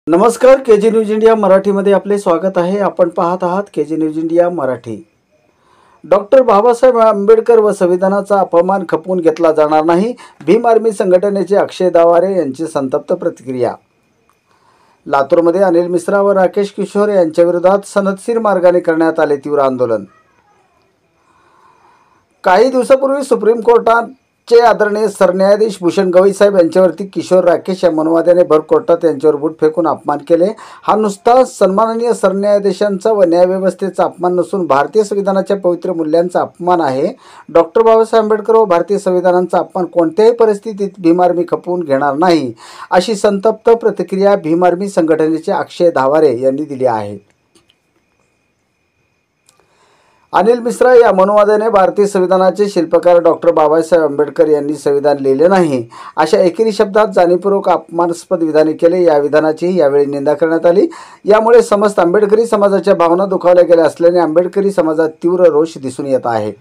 नमस्कार, KG news India मराठीमध्ये आपले स्वागत आहे। आपण पाहत आहात KG news India Marathi. Doctor Babasaheb Ambedkar व संविधानाचा अपमान खपवून घेतला जाणार नाही, भीम आर्मी संघटनेचे अक्षय दावारे यांची संतप्त प्रतिक्रिया। लातूरमध्ये अनिल मिश्रा व राकेश किशोर यांच्या विरोधात सनदशीर मार्गाने करण्यात आले तीव्र आंदोलन। काही दिवसापूर्वी सुप्रीम कोर्टाचे आदरणीय सरन्यायाधीश भूषण गवई साहेब यांच्यावरती किशोर राकेश या मनवाद्याने भर कोर्टात यांच्यावर बूट फेकून अपमान केले। हा नुसता सन्माननीय सरन्यायाधीशांचा व न्यायव्यवस्थेचा अपमान नसून भारतीय संविधानाच्या पवित्र मूल्यांचा अपमान आहे। डॉक्टर बाबासाहेब आंबेडकर व भारतीय संविधानाचा अपमान कोणत्याही परिस्थितीत भीम आर्मी खपवून घेणार नाही, अशी संतप्त प्रतिक्रिया भीम आर्मी संघटनेचे अक्षय दावारे यांनी दिली आहे। अनिल मिश्रा या मनोवाद्याने भारतीय संविधानाचे शिल्पकार डॉक्टर बाबासाहेब आंबेडकर यांनी संविधान लिहिले नाही अशा एकेरी शब्दात जाणीवपूर्वक अपमानास्पद विधाने केले। या विधानाची यावेळी निंदा करण्यात आली। यामुळे समस्त आंबेडकरी समाजाच्या भावना दुखावल्या गेल्या असल्याने आंबेडकरी समाजात तीव्र रोष दिसून येत आहे।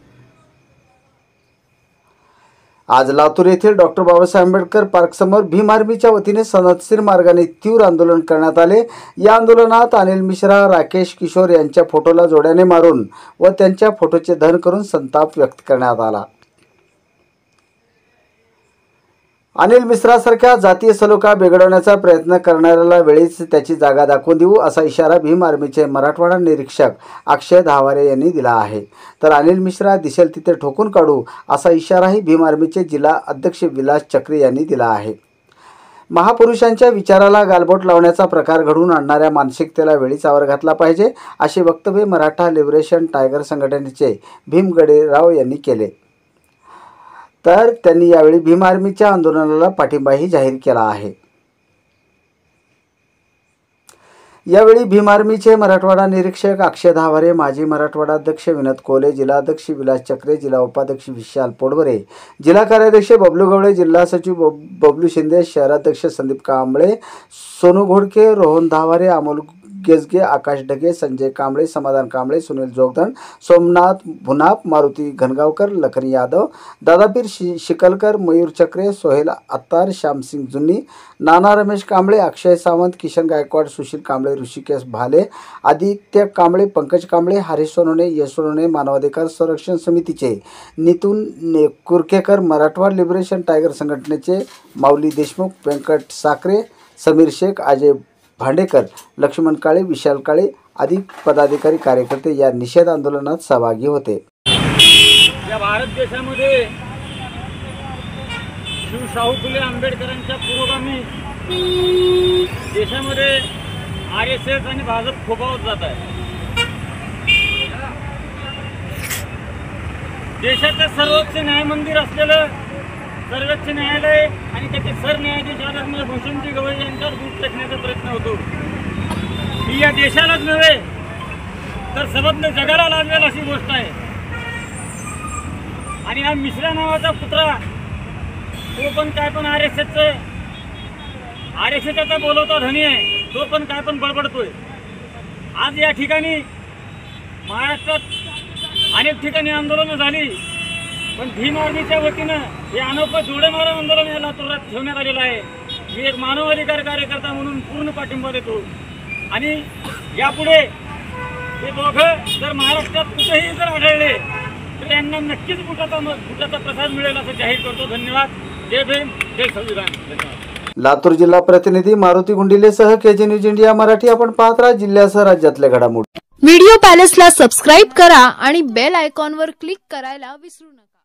आज लातूर येथील डॉक्टर बाबासाहेब आंबेडकर पार्क समोर भीम आर्मीच्या वतीने सनदशीर मार्गाने तीव्र आंदोलन करण्यात आले। या आंदोलनात अनिल मिश्रा, राकेश किशोर यांच्या फोटोला जोड्याने मारून व त्यांच्या फोटोचे दहन करून संताप व्यक्त करण्यात आला। अनिल मिश्रासारख्या जातीय सलोखा बिघडवण्याचा प्रयत्न करणाऱ्याला वेळीच त्याची जागा दाखवून देऊ, असा इशारा भीम आर्मीचे मराठवाडा निरीक्षक अक्षय दावारे यांनी दिला आहे। तर अनिल मिश्रा दिसेल तिथे ठोकून काढू, असा इशाराही भीम आर्मीचे जिल्हा अध्यक्ष विलास चक्रे यांनी दिला आहे। महापुरुषांच्या विचाराला गालबोट लावण्याचा प्रकार घडवून आणणाऱ्या मानसिकतेला वेळीच आवर घातला पाहिजे, असे वक्तव्य मराठा लिबरेशन टायगर संघटनेचे भीम गडेराव यांनी केले। तर त्यांनी यावेळी भीम आर्मीच्या आंदोलनाला पाठिंबाही जाहीर केला आहे। यावेळी भीम आर्मीचे मराठवाडा निरीक्षक अक्षय दावारे, माजी मराठवाडा अध्यक्ष विनोद कोले, जिल्हाध्यक्ष विलास चक्रे, जिल्हा उपाध्यक्ष विशाल पोडवरे, जिल्हा कार्याध्यक्ष बबलू गवळे, जिल्हा सचिव बबलू शिंदे, शहराध्यक्ष संदीप कांबळे, सोनू घोडके, रोहन दावारे, अमोल गेजगे, आकाश ढगे, संजय कांबळे, समाधान कांबळे, सुनील जोगदंड, सोमनाथ भुनाप, मारुती घनगावकर, लखन यादव, दादापीर शिकलकर, मयूर चक्रे, सोहेल अत्तार, श्यामसिंग जुन्नी, नाना रमेश कांबळे, अक्षय सावंत, किशन गायकवाड, सुशील कांबळे, ऋषिकेश भाले, आदित्य कांबळे, पंकज कांबळे, हरीश सोनवणे, यश सोनवणे, मानवाधिकार संरक्षण समितीचे नितून कुरकेकर, मराठवाडा लिबरेशन टायगर संघटनेचे माऊली देशमुख, व्यंकट साखरे, समीर शेख, अजय भांडेकर, लक्ष्मण काळे, विशाल काळे आदी पदाधिकारी कार्यकर्ते या निषेध आंदोलनात सहभागी होते। या भारत देशामध्ये शाहू फुले आंबेडकरांच्या पुरोगामी देशामध्ये RSS आणि भाजप फोफावत जात आहे। देशाचं सर्वोच्च न्यायमंदिर असलेलं सर्वोच्च न्यायालय आणि त्याचे सरन्यायाधीश आदरणीय भूषणजी गवई यांच्यावर बूट फेकण्याचा प्रयत्न होतो। ही या देशालाच नव्हे तर संपूर्ण जगाला लागलेली अशी गोष्ट आहे। आणि हा मिश्रा नावाचा पुत्रा तो पण काय पण RSSचा बोलवता धनी आहे, तो पण काय पण बडबडतोय। आज या ठिकाणी महाराष्ट्रात अनेक ठिकाणी आंदोलनं झाली, पण भीम आर्मीच्या वतीनं हे अनोखं जोडेमारा आंदोलन या लातूरात ठेवण्यात आलेलं आहे। मी एक मानवाधिकार कार्यकर्ता म्हणून पूर्ण पाठिंबा देतो आणि यापुढे हे दोघं जर महाराष्ट्रात कुठेही जर आढळले तर यांना नक्कीच बुटाचा प्रसाद मिळेल असं जाहीर करतो। धन्यवाद। जय भीम, जय संविधान। धन्यवाद। लातूर जिल्हा प्रतिनिधी मारुती गुंडिलेसह केजी न्यूज इंडिया मराठी आपण पाहत राहा जिल्ह्यासह राज्यातल्या घडामोडी। व्हिडिओ पॅलेसला सबस्क्राइब करा आणि बेल आयकॉनवर क्लिक करायला विसरू नका।